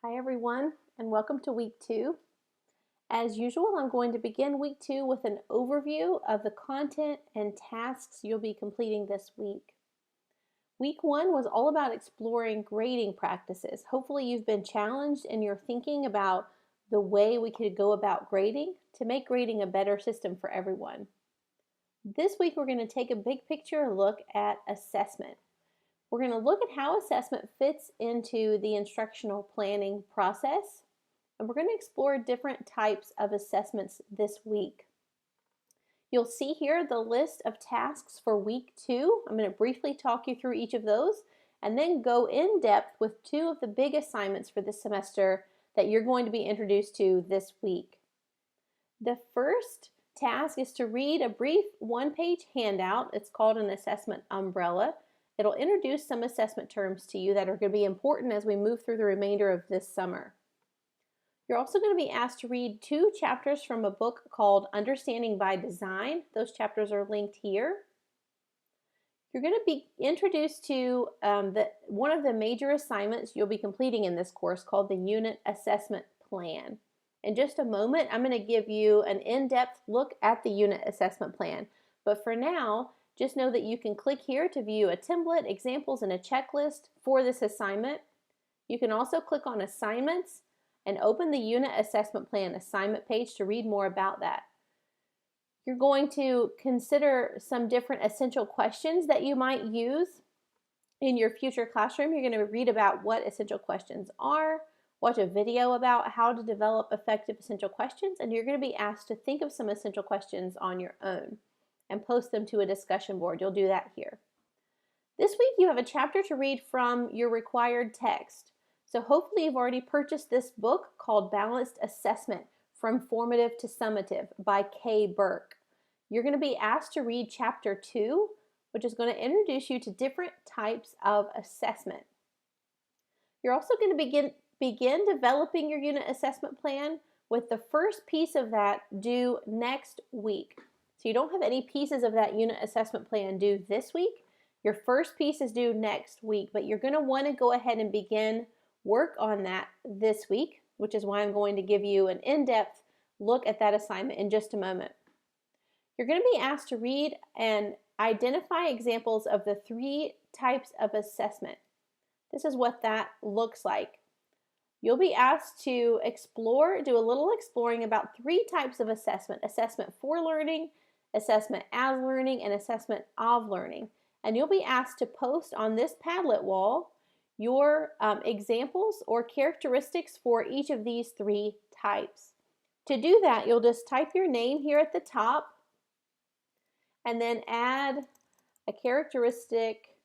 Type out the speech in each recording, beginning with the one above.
Hi everyone, and welcome to week 2. As usual, I'm going to begin week 2 with an overview of the content and tasks you'll be completing this week. Week 1 was all about exploring grading practices. Hopefully you've been challenged in your thinking about the way we could go about grading to make grading a better system for everyone. This week we're going to take a big picture look at assessment. We're going to look at how assessment fits into the instructional planning process, and we're going to explore different types of assessments this week. You'll see here the list of tasks for week 2. I'm going to briefly talk you through each of those and then go in depth with 2 of the big assignments for this semester that you're going to be introduced to this week. The first task is to read a brief one-page handout. It's called an assessment umbrella. It'll introduce some assessment terms to you that are going to be important as we move through the remainder of this summer. You're also going to be asked to read 2 chapters from a book called Understanding by Design. Those chapters are linked here. You're going to be introduced to one of the major assignments you'll be completing in this course called the Unit Assessment Plan. In just a moment, I'm going to give you an in-depth look at the unit assessment plan. But for now, just know that you can click here to view a template, examples, and a checklist for this assignment. You can also click on Assignments and open the Unit Assessment Plan assignment page to read more about that. You're going to consider some different essential questions that you might use in your future classroom. You're going to read about what essential questions are, watch a video about how to develop effective essential questions, and you're going to be asked to think of some essential questions on your own and post them to a discussion board. You'll do that here. This week you have a chapter to read from your required text. So hopefully you've already purchased this book called Balanced Assessment: From Formative to Summative by Kay Burke. You're going to be asked to read chapter 2, which is going to introduce you to different types of assessment. You're also going to begin developing your unit assessment plan with the first piece of that due next week. So you don't have any pieces of that unit assessment plan due this week. Your first piece is due next week, but you're going to want to go ahead and begin work on that this week, which is why I'm going to give you an in-depth look at that assignment in just a moment. You're going to be asked to read and identify examples of the 3 types of assessment. This is what that looks like. You'll be asked to do a little exploring about 3 types of assessment: assessment for learning, assessment as learning, and assessment of learning. And you'll be asked to post on this Padlet wall your examples or characteristics for each of these 3 types. To do that, you'll just type your name here at the top and then add a characteristic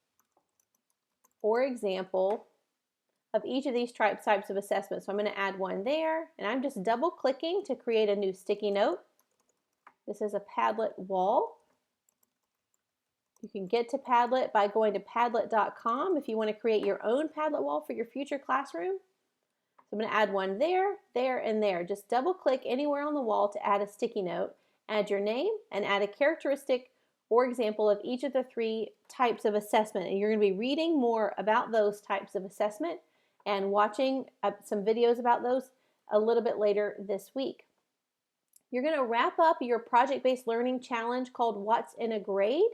or example of each of these types of assessments. So I'm going to add one there, and I'm just double clicking to create a new sticky note. This is a Padlet wall. You can get to Padlet by going to padlet.com if you want to create your own Padlet wall for your future classroom. So I'm going to add one there, there, and there. Just double click anywhere on the wall to add a sticky note, add your name, and add a characteristic or example of each of the 3 types of assessment. And you're going to be reading more about those types of assessment and watching some videos about those a little bit later this week. You're going to wrap up your project-based learning challenge called What's in a Grade.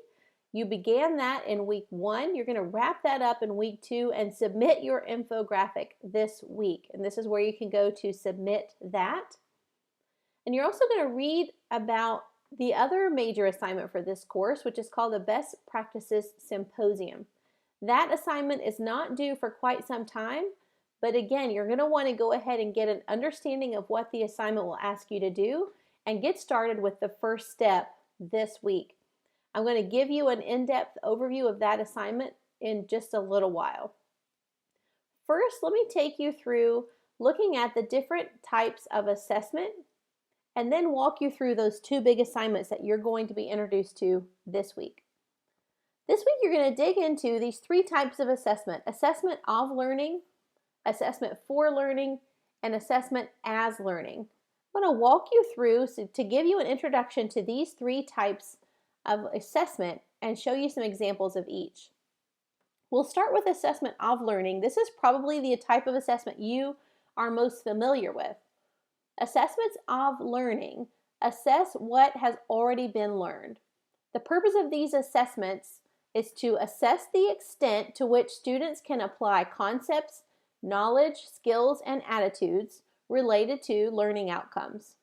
You began that in week 1. You're going to wrap that up in week 2 and submit your infographic this week. And this is where you can go to submit that. And you're also going to read about the other major assignment for this course, which is called the Best Practices Symposium. That assignment is not due for quite some time, but again, you're going to want to go ahead and get an understanding of what the assignment will ask you to do and get started with the first step this week. I'm going to give you an in-depth overview of that assignment in just a little while. First, let me take you through looking at the different types of assessment and then walk you through those 2 big assignments that you're going to be introduced to this week. This week, you're going to dig into these 3 types of assessment: assessment of learning, assessment for learning, and assessment as learning. I'm going to walk you through to give you an introduction to these 3 types of assessment and show you some examples of each. We'll start with assessment of learning. This is probably the type of assessment you are most familiar with. Assessments of learning assess what has already been learned. The purpose of these assessments is to assess the extent to which students can apply concepts, knowledge, skills, and attitudes related to learning outcomes.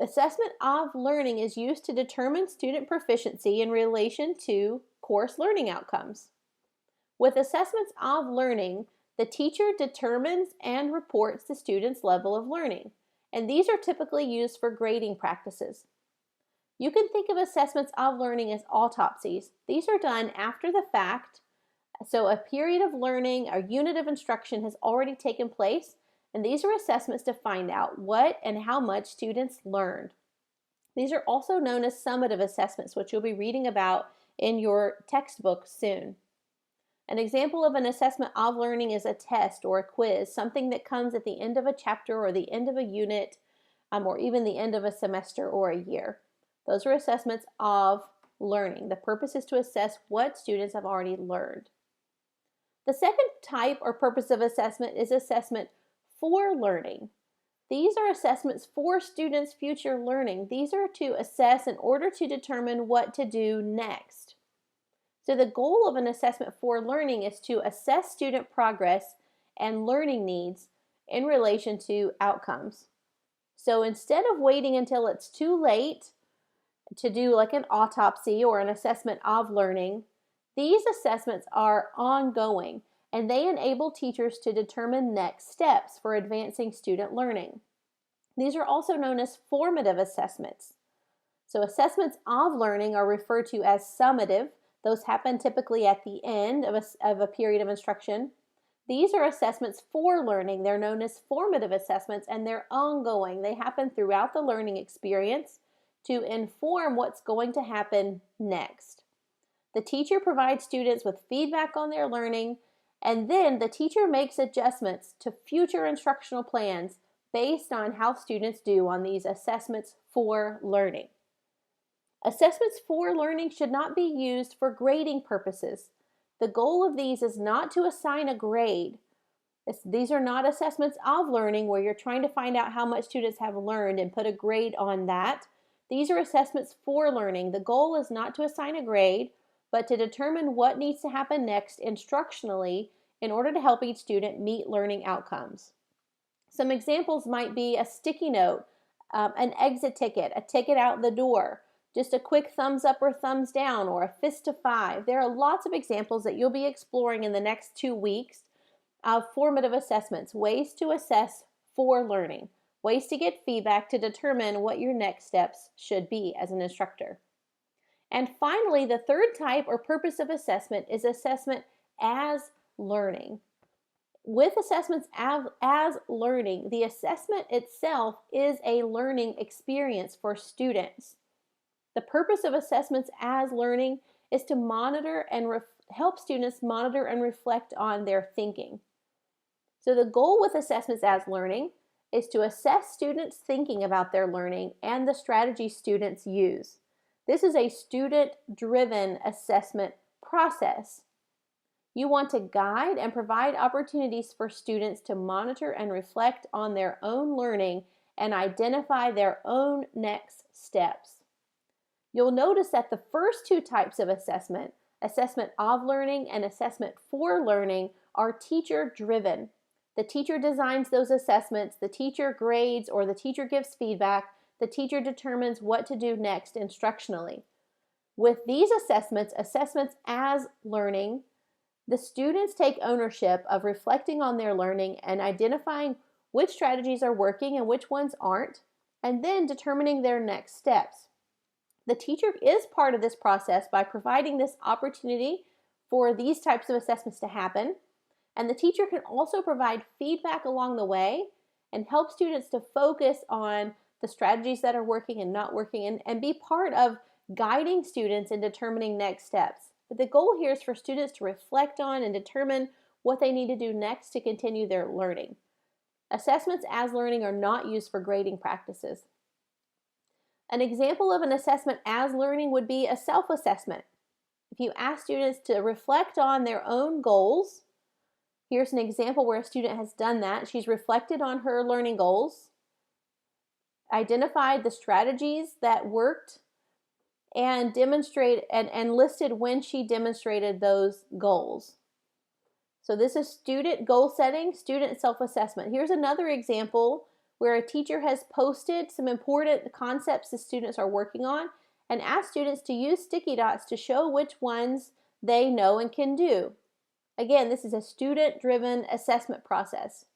Assessment of learning is used to determine student proficiency in relation to course learning outcomes. With assessments of learning, the teacher determines and reports the student's level of learning, and these are typically used for grading practices. You can think of assessments of learning as autopsies. These are done after the fact, so a period of learning, a unit of instruction has already taken place, and these are assessments to find out what and how much students learned. These are also known as summative assessments, which you'll be reading about in your textbook soon. An example of an assessment of learning is a test or a quiz, something that comes at the end of a chapter or the end of a unit, or even the end of a semester or a year. Those are assessments of learning. The purpose is to assess what students have already learned. The second type or purpose of assessment is assessment for learning. These are assessments for students' future learning. These are to assess in order to determine what to do next. So the goal of an assessment for learning is to assess student progress and learning needs in relation to outcomes. So instead of waiting until it's too late to do like an autopsy or an assessment of learning, these assessments are ongoing and they enable teachers to determine next steps for advancing student learning. These are also known as formative assessments. So assessments of learning are referred to as summative. Those happen typically at the end of a period of instruction. These are assessments for learning. They're known as formative assessments and they're ongoing. They happen throughout the learning experience to inform what's going to happen next. The teacher provides students with feedback on their learning, and then the teacher makes adjustments to future instructional plans based on how students do on these assessments for learning. Assessments for learning should not be used for grading purposes. The goal of these is not to assign a grade. These are not assessments of learning where you're trying to find out how much students have learned and put a grade on that. These are assessments for learning. The goal is not to assign a grade, but to determine what needs to happen next instructionally in order to help each student meet learning outcomes. Some examples might be a sticky note, an exit ticket, a ticket out the door, just a quick thumbs up or thumbs down, or a fist of 5. There are lots of examples that you'll be exploring in the next 2 weeks of formative assessments, ways to assess for learning, ways to get feedback to determine what your next steps should be as an instructor. And finally, the third type or purpose of assessment is assessment as learning. With assessments as learning, the assessment itself is a learning experience for students. The purpose of assessments as learning is to monitor and help students monitor and reflect on their thinking. So the goal with assessments as learning is to assess students' thinking about their learning and the strategies students use. This is a student-driven assessment process. You want to guide and provide opportunities for students to monitor and reflect on their own learning and identify their own next steps. You'll notice that the first 2 types of assessment, assessment of learning and assessment for learning, are teacher-driven. The teacher designs those assessments, the teacher grades or the teacher gives feedback, the teacher determines what to do next instructionally. With these assessments, assessments as learning, the students take ownership of reflecting on their learning and identifying which strategies are working and which ones aren't, and then determining their next steps. The teacher is part of this process by providing this opportunity for these types of assessments to happen, and the teacher can also provide feedback along the way and help students to focus on the strategies that are working and not working and be part of guiding students in determining next steps. But the goal here is for students to reflect on and determine what they need to do next to continue their learning. Assessments as learning are not used for grading practices. An example of an assessment as learning would be a self-assessment. If you ask students to reflect on their own goals, Here's an example where a student has done that. She's reflected on her learning goals, identified the strategies that worked, and listed when she demonstrated those goals. So this is student goal setting, student self-assessment. Here's another example where a teacher has posted some important concepts the students are working on and asked students to use sticky dots to show which ones they know and can do. Again, this is a student-driven assessment process.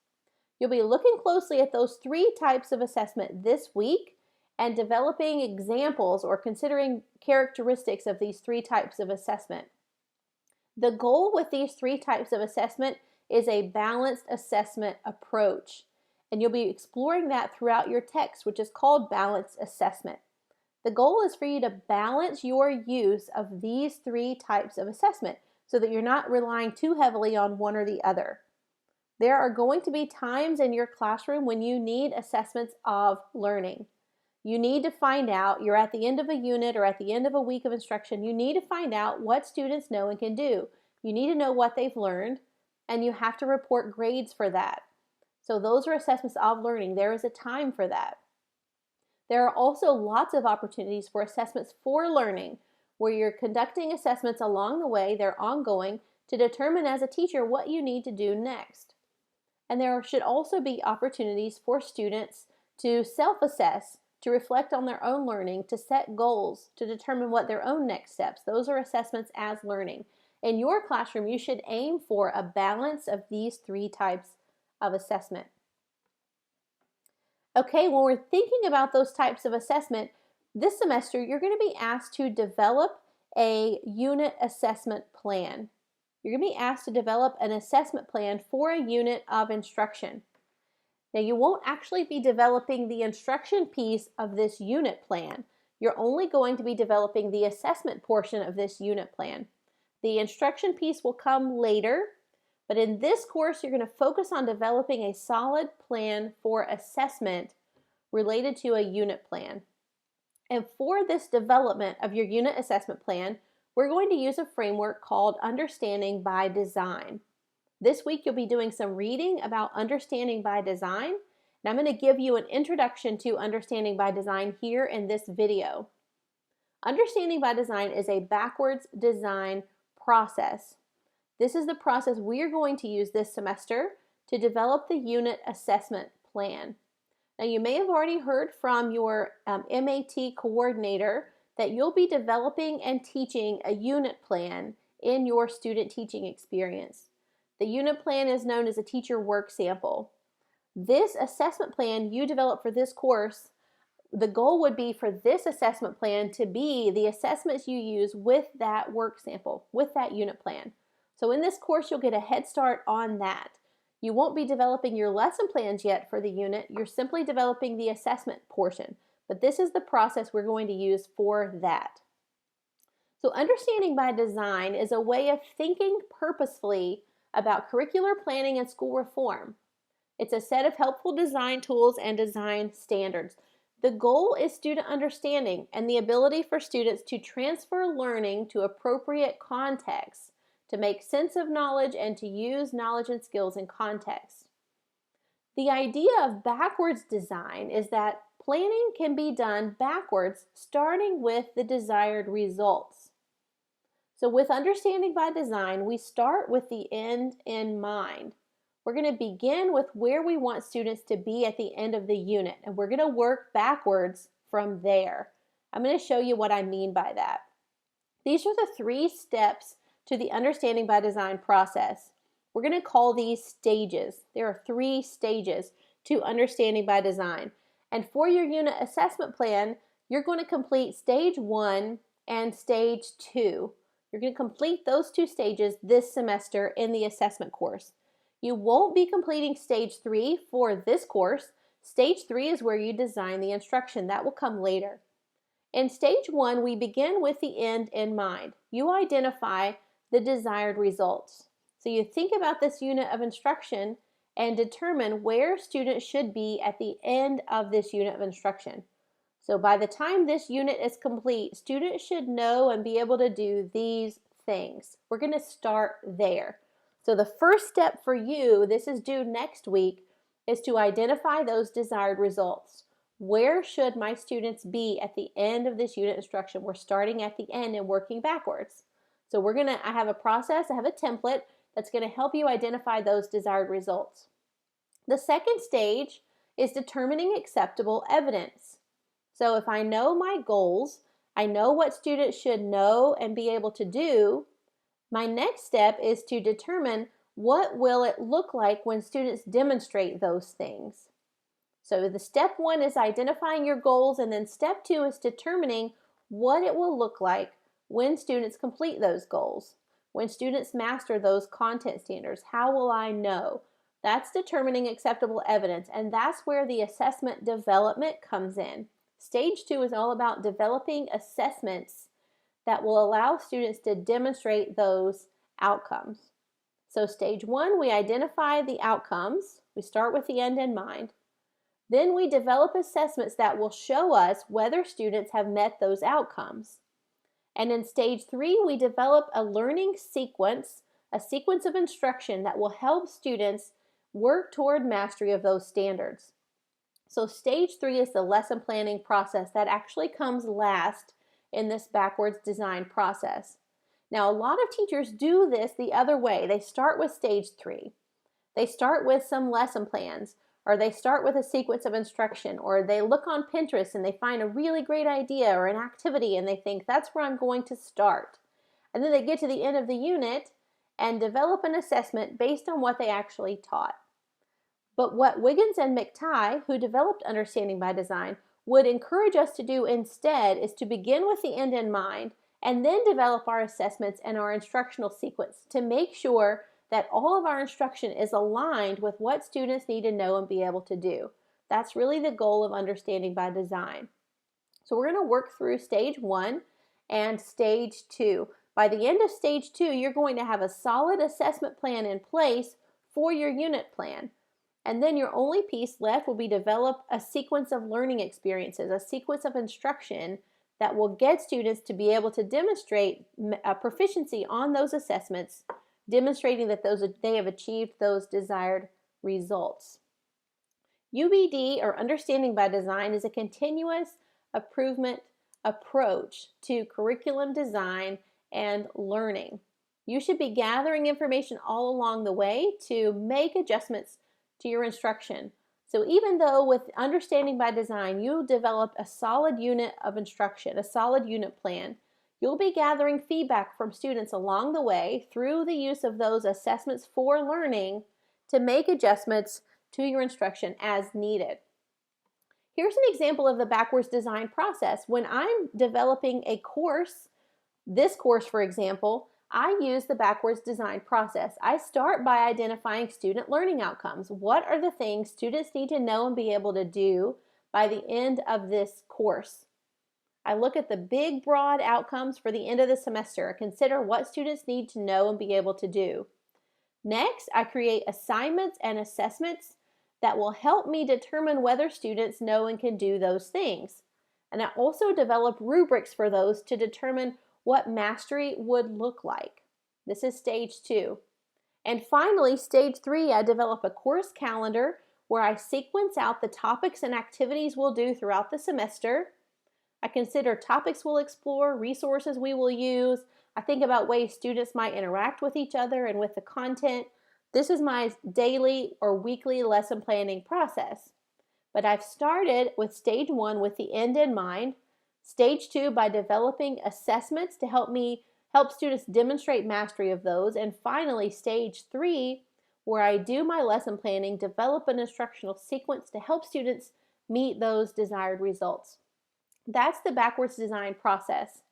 You'll be looking closely at those 3 types of assessment this week and developing examples or considering characteristics of these 3 types of assessment. The goal with these 3 types of assessment is a balanced assessment approach, and you'll be exploring that throughout your text, which is called balanced assessment. The goal is for you to balance your use of these 3 types of assessment so that you're not relying too heavily on one or the other. There are going to be times in your classroom when you need assessments of learning. You need to find out, you're at the end of a unit or at the end of a week of instruction, you need to find out what students know and can do. You need to know what they've learned, and you have to report grades for that. So those are assessments of learning. There is a time for that. There are also lots of opportunities for assessments for learning, where you're conducting assessments along the way, they're ongoing, to determine as a teacher what you need to do next. And there should also be opportunities for students to self-assess, to reflect on their own learning, to set goals, to determine what their own next steps. Those are assessments as learning. In your classroom, you should aim for a balance of these 3 types of assessment. Okay, when we're thinking about those types of assessment, this semester you're going to be asked to develop a unit assessment plan. You're going to be asked to develop an assessment plan for a unit of instruction. Now, you won't actually be developing the instruction piece of this unit plan. You're only going to be developing the assessment portion of this unit plan. The instruction piece will come later, but in this course, you're going to focus on developing a solid plan for assessment related to a unit plan. And for this development of your unit assessment plan, we're going to use a framework called Understanding by Design. This week, you'll be doing some reading about Understanding by Design, and I'm going to give you an introduction to Understanding by Design here in this video. Understanding by Design is a backwards design process. This is the process we are going to use this semester to develop the unit assessment plan. Now, you may have already heard from your MAT coordinator that you'll be developing and teaching a unit plan in your student teaching experience. The unit plan is known as a teacher work sample. This assessment plan you develop for this course, the goal would be for this assessment plan to be the assessments you use with that work sample, with that unit plan. So in this course, you'll get a head start on that. You won't be developing your lesson plans yet for the unit. You're simply developing the assessment portion. But this is the process we're going to use for that. So Understanding by Design is a way of thinking purposefully about curricular planning and school reform. It's a set of helpful design tools and design standards. The goal is student understanding and the ability for students to transfer learning to appropriate contexts, to make sense of knowledge, and to use knowledge and skills in context. The idea of backwards design is that planning can be done backwards, starting with the desired results. So with Understanding by Design, we start with the end in mind. We're going to begin with where we want students to be at the end of the unit, and we're going to work backwards from there. I'm going to show you what I mean by that. These are the 3 steps to the Understanding by Design process. We're going to call these stages. There are 3 stages to Understanding by Design. And for your unit assessment plan, you're going to complete stage 1 and stage 2. You're going to complete those 2 stages this semester in the assessment course. You won't be completing stage 3 for this course. Stage 3 is where you design the instruction. That will come later. In stage 1, we begin with the end in mind. You identify the desired results. So you think about this unit of instruction and determine where students should be at the end of this unit of instruction. So by the time this unit is complete, students should know and be able to do these things. We're going to start there. So the first step for you, this is due next week, is to identify those desired results. Where should my students be at the end of this unit instruction? We're starting at the end and working backwards. So I have a process, I have a template that's going to help you identify those desired results. The second stage is determining acceptable evidence. So if I know my goals, I know what students should know and be able to do, my next step is to determine what will it look like when students demonstrate those things. So the step one is identifying your goals, and then step two is determining what it will look like when students complete those goals. When students master those content standards, how will I know? That's determining acceptable evidence, and that's where the assessment development comes in. Stage two is all about developing assessments that will allow students to demonstrate those outcomes. So stage one, we identify the outcomes. We start with the end in mind. Then we develop assessments that will show us whether students have met those outcomes. And in stage three, we develop a learning sequence, a sequence of instruction that will help students work toward mastery of those standards. So stage three is the lesson planning process that actually comes last in this backwards design process. Now, a lot of teachers do this the other way. They start with stage three. They start with some lesson plans, or they start with a sequence of instruction, or they look on Pinterest and they find a really great idea or an activity and they think, that's where I'm going to start. And then they get to the end of the unit and develop an assessment based on what they actually taught. But what Wiggins and McTighe, who developed Understanding by Design, would encourage us to do instead is to begin with the end in mind and then develop our assessments and our instructional sequence to make sure that all of our instruction is aligned with what students need to know and be able to do. That's really the goal of Understanding by Design. So we're going to work through stage one and stage two. By the end of stage two, you're going to have a solid assessment plan in place for your unit plan. And then your only piece left will be develop a sequence of learning experiences, a sequence of instruction that will get students to be able to demonstrate a proficiency on those assessments, demonstrating that they have achieved those desired results. UBD, or Understanding by Design, is a continuous improvement approach to curriculum design and learning. You should be gathering information all along the way to make adjustments to your instruction. So even though with Understanding by Design you developed a solid unit of instruction, a solid unit plan, you'll be gathering feedback from students along the way through the use of those assessments for learning to make adjustments to your instruction as needed. Here's an example of the backwards design process. When I'm developing a course, this course for example, I use the backwards design process. I start by identifying student learning outcomes. What are the things students need to know and be able to do by the end of this course? I look at the big, broad outcomes for the end of the semester. Consider what students need to know and be able to do. Next, I create assignments and assessments that will help me determine whether students know and can do those things. And I also develop rubrics for those to determine what mastery would look like. This is stage two. And finally, stage three, I develop a course calendar where I sequence out the topics and activities we'll do throughout the semester. I consider topics we'll explore, resources we will use. I think about ways students might interact with each other and with the content. This is my daily or weekly lesson planning process. But I've started with stage one with the end in mind. Stage two by developing assessments to help students demonstrate mastery of those. And finally, stage three, where I do my lesson planning, develop an instructional sequence to help students meet those desired results. That's the backwards design process.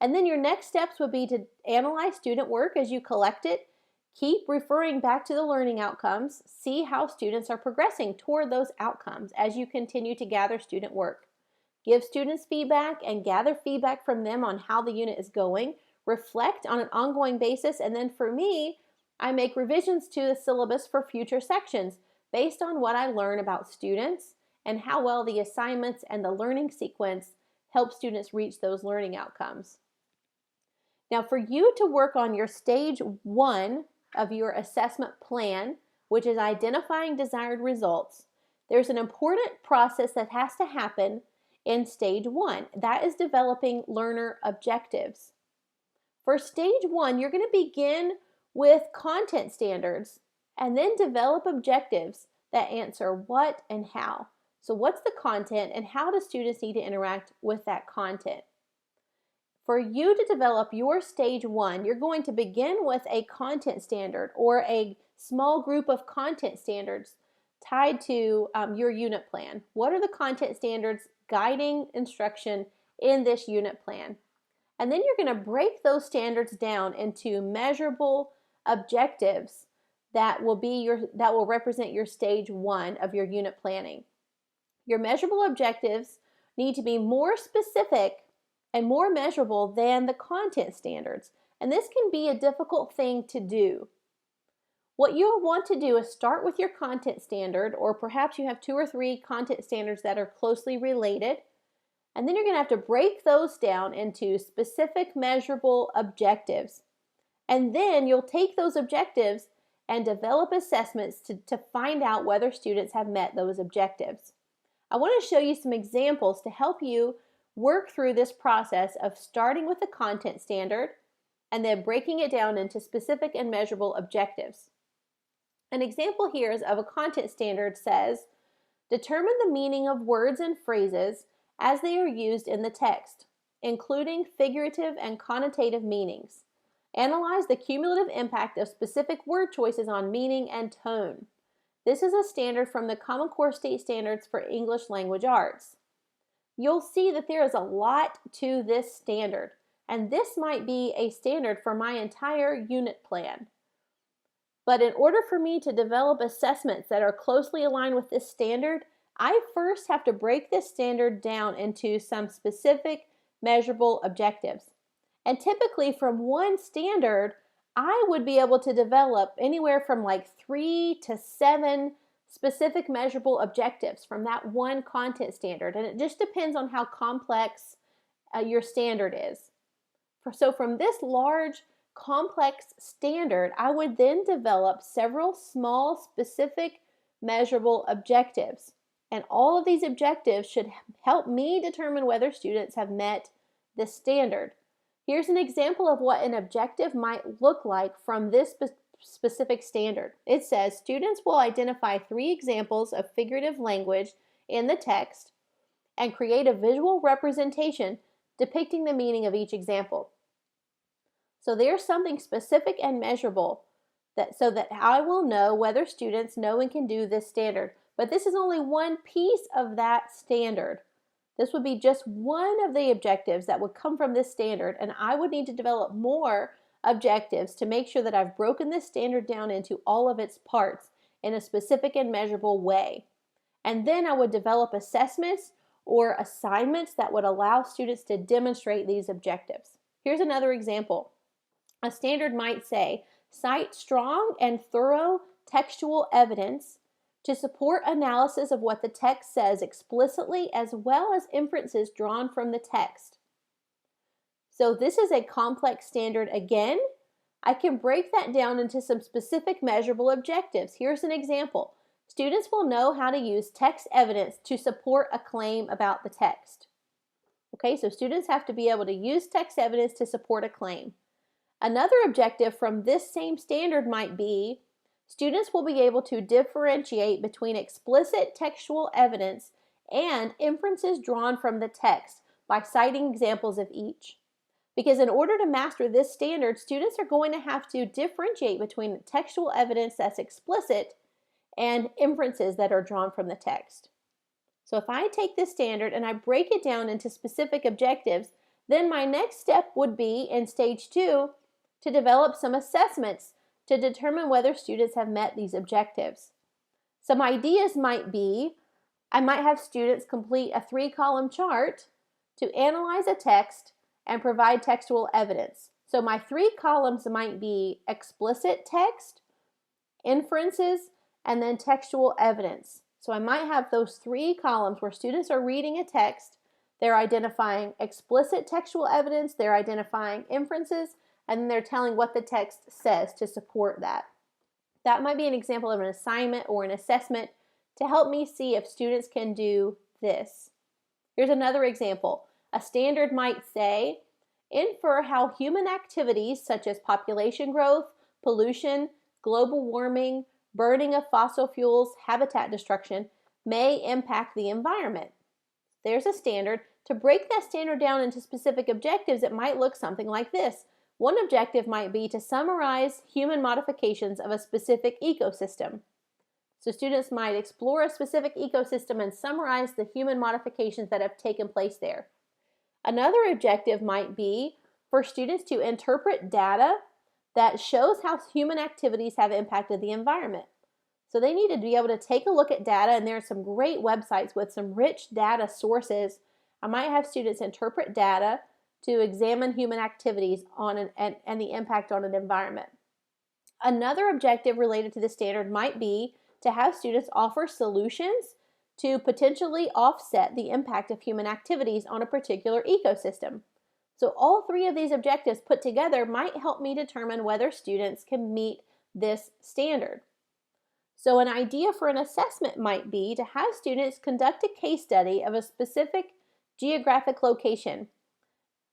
And then your next steps would be to analyze student work as you collect it. Keep referring back to the learning outcomes. See how students are progressing toward those outcomes as you continue to gather student work. Give students feedback and gather feedback from them on how the unit is going. Reflect on an ongoing basis, and then for me, I make revisions to the syllabus for future sections based on what I learn about students and how well the assignments and the learning sequence help students reach those learning outcomes. Now, for you to work on your stage one of your assessment plan, which is identifying desired results, there's an important process that has to happen in stage 1. That is developing learner objectives. For stage 1, you're going to begin with content standards and then develop objectives that answer what and how. So what's the content and how do students need to interact with that content? For you to develop your stage 1, you're going to begin with a content standard or a small group of content standards tied to your unit plan. What are the content standards guiding instruction in this unit plan? And then you're going to break those standards down into measurable objectives that will represent your stage 1 of your unit planning. Your measurable objectives need to be more specific and more measurable than the content standards. And this can be a difficult thing to do. What you'll want to do is start with your content standard, or perhaps you have 2 or 3 content standards that are closely related. And then you're going to have to break those down into specific measurable objectives. And then you'll take those objectives and develop assessments to find out whether students have met those objectives. I want to show you some examples to help you work through this process of starting with the content standard and then breaking it down into specific and measurable objectives. An example here is of a content standard says, determine the meaning of words and phrases as they are used in the text, including figurative and connotative meanings. Analyze the cumulative impact of specific word choices on meaning and tone. This is a standard from the Common Core State Standards for English Language Arts. You'll see that there is a lot to this standard, and this might be a standard for my entire unit plan. But in order for me to develop assessments that are closely aligned with this standard, I first have to break this standard down into some specific measurable objectives. And typically from one standard, I would be able to develop anywhere from like 3 to 7 specific measurable objectives from that one content standard. And it just depends on how complex your standard is. So from this large, complex standard, I would then develop several small, specific, measurable objectives. And all of these objectives should help me determine whether students have met this standard. Here's an example of what an objective might look like from this specific standard. It says students will identify 3 examples of figurative language in the text and create a visual representation depicting the meaning of each example. So there's something specific and measurable so that I will know whether students know and can do this standard. But this is only one piece of that standard. This would be just one of the objectives that would come from this standard, and I would need to develop more objectives to make sure that I've broken this standard down into all of its parts in a specific and measurable way. And then I would develop assessments or assignments that would allow students to demonstrate these objectives. Here's another example. A standard might say, cite strong and thorough textual evidence to support analysis of what the text says explicitly, as well as inferences drawn from the text. So this is a complex standard again. I can break that down into some specific measurable objectives. Here's an example. Students will know how to use text evidence to support a claim about the text. Okay, so students have to be able to use text evidence to support a claim. Another objective from this same standard might be, students will be able to differentiate between explicit textual evidence and inferences drawn from the text by citing examples of each. Because in order to master this standard, students are going to have to differentiate between textual evidence that's explicit and inferences that are drawn from the text. So if I take this standard and I break it down into specific objectives, then my next step would be in stage 2 to develop some assessments to determine whether students have met these objectives. Some ideas might be, I might have students complete a 3-column chart to analyze a text and provide textual evidence. So my 3 columns might be explicit text, inferences, and then textual evidence. So I might have those 3 columns where students are reading a text, they're identifying explicit textual evidence, they're identifying inferences, and then they're telling what the text says to support that. That might be an example of an assignment or an assessment to help me see if students can do this. Here's another example. A standard might say, infer how human activities such as population growth, pollution, global warming, burning of fossil fuels, habitat destruction may impact the environment. There's a standard. To break that standard down into specific objectives, it might look something like this. One objective might be to summarize human modifications of a specific ecosystem. So students might explore a specific ecosystem and summarize the human modifications that have taken place there. Another objective might be for students to interpret data that shows how human activities have impacted the environment. So they need to be able to take a look at data, and there are some great websites with some rich data sources. I might have students interpret data to examine human activities and the impact on an environment. Another objective related to the standard might be to have students offer solutions to potentially offset the impact of human activities on a particular ecosystem. So all three of these objectives put together might help me determine whether students can meet this standard. So an idea for an assessment might be to have students conduct a case study of a specific geographic location.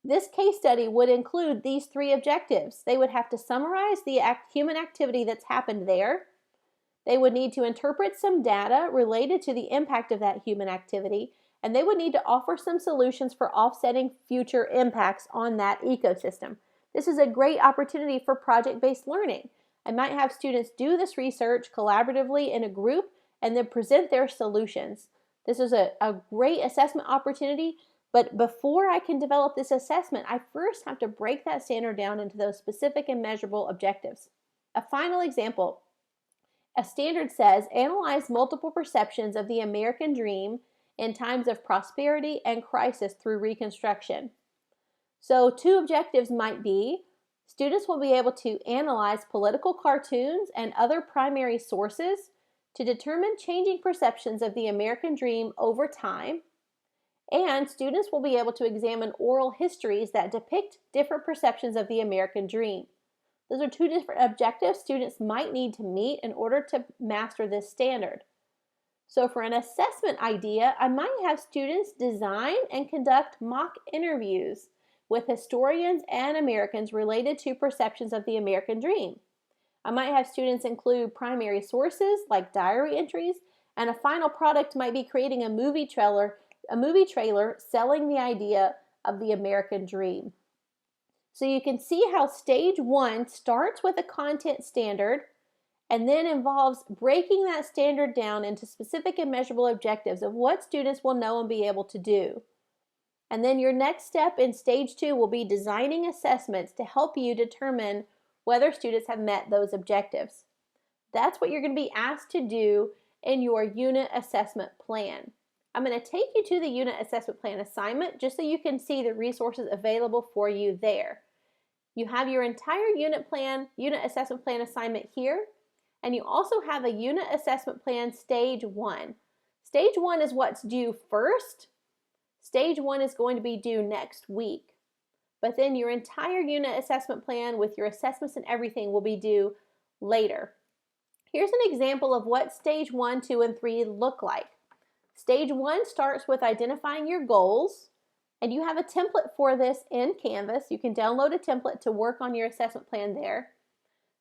This case study would include these three objectives. They would have to summarize the human activity that's happened there. They would need to interpret some data related to the impact of that human activity, and they would need to offer some solutions for offsetting future impacts on that ecosystem. This is a great opportunity for project-based learning. I might have students do this research collaboratively in a group and then present their solutions. This is a great assessment opportunity, but before I can develop this assessment, I first have to break that standard down into those specific and measurable objectives. A final example. A standard says, analyze multiple perceptions of the American dream in times of prosperity and crisis through Reconstruction. So two objectives might be, students will be able to analyze political cartoons and other primary sources to determine changing perceptions of the American dream over time, and students will be able to examine oral histories that depict different perceptions of the American dream. Those are two different objectives students might need to meet in order to master this standard. So for an assessment idea, I might have students design and conduct mock interviews with historians and Americans related to perceptions of the American dream. I might have students include primary sources like diary entries, and a final product might be creating a movie trailer selling the idea of the American dream. So you can see how stage one starts with a content standard and then involves breaking that standard down into specific and measurable objectives of what students will know and be able to do. And then your next step in stage two will be designing assessments to help you determine whether students have met those objectives. That's what you're going to be asked to do in your unit assessment plan. I'm going to take you to the unit assessment plan assignment just so you can see the resources available for you there. You have your entire unit assessment plan assignment here, and you also have a unit assessment plan stage one. Stage one is what's due first. Stage one is going to be due next week. But then your entire unit assessment plan with your assessments and everything will be due later. Here's an example of what stage 1, 2, and 3 look like. Stage 1 starts with identifying your goals, and you have a template for this in Canvas. You can download a template to work on your assessment plan there.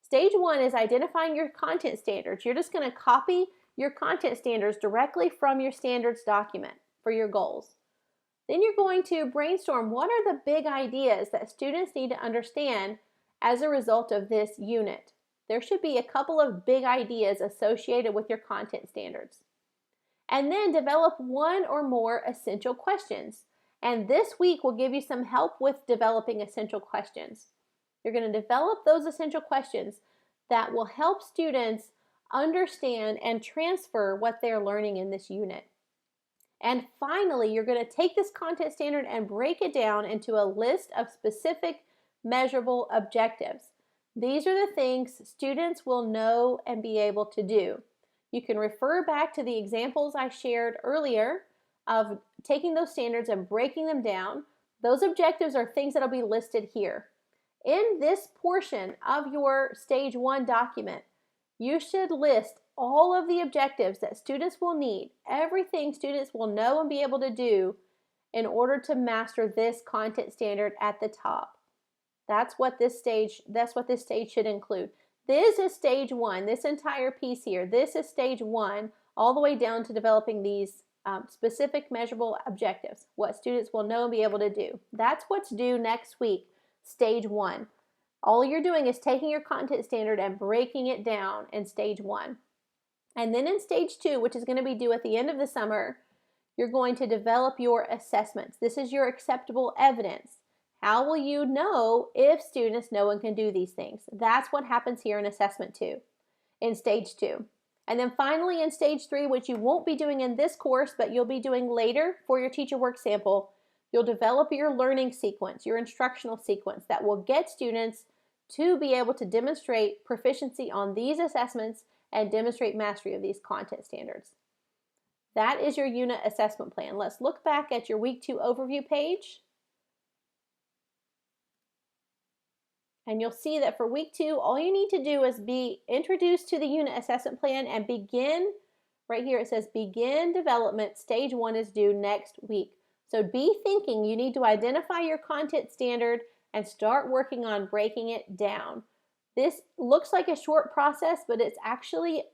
Stage 1 is identifying your content standards. You're just going to copy your content standards directly from your standards document for your goals. Then you're going to brainstorm what are the big ideas that students need to understand as a result of this unit. There should be a couple of big ideas associated with your content standards. And then develop one or more essential questions. And this week will give you some help with developing essential questions. You're going to develop those essential questions that will help students understand and transfer what they're learning in this unit. And finally, you're going to take this content standard and break it down into a list of specific measurable objectives. These are the things students will know and be able to do. You can refer back to the examples I shared earlier of taking those standards and breaking them down. Those objectives are things that will be listed here. In this portion of your stage 1 document, you should list all of the objectives that students will need, everything students will know and be able to do in order to master this content standard at the top. That's what this stage should include. This is stage 1, this entire piece here. This is stage 1, all the way down to developing these specific measurable objectives, what students will know and be able to do. That's what's due next week, stage 1. All you're doing is taking your content standard and breaking it down in stage 1. And then in stage 2, which is going to be due at the end of the summer, you're going to develop your assessments. This is your acceptable evidence. How will you know if students know and can do these things? That's what happens here in assessment 2, in stage 2. And then finally in stage 3, which you won't be doing in this course, but you'll be doing later for your teacher work sample, you'll develop your learning sequence, your instructional sequence that will get students to be able to demonstrate proficiency on these assessments and demonstrate mastery of these content standards. That is your unit assessment plan. Let's look back at your week 2 overview page. And you'll see that for week 2, all you need to do is be introduced to the unit assessment plan and begin, right here it says begin development, stage 1 is due next week. So be thinking you need to identify your content standard and start working on breaking it down. This looks like a short process, but it's actually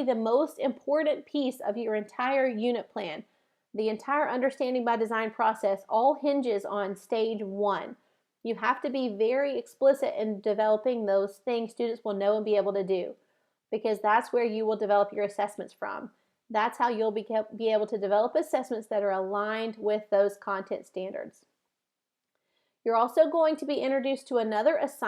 the most important piece of your entire unit plan. The entire understanding by design process all hinges on stage 1. You have to be very explicit in developing those things students will know and be able to do, because that's where you will develop your assessments from. That's how you'll be able to develop assessments that are aligned with those content standards. You're also going to be introduced to another assignment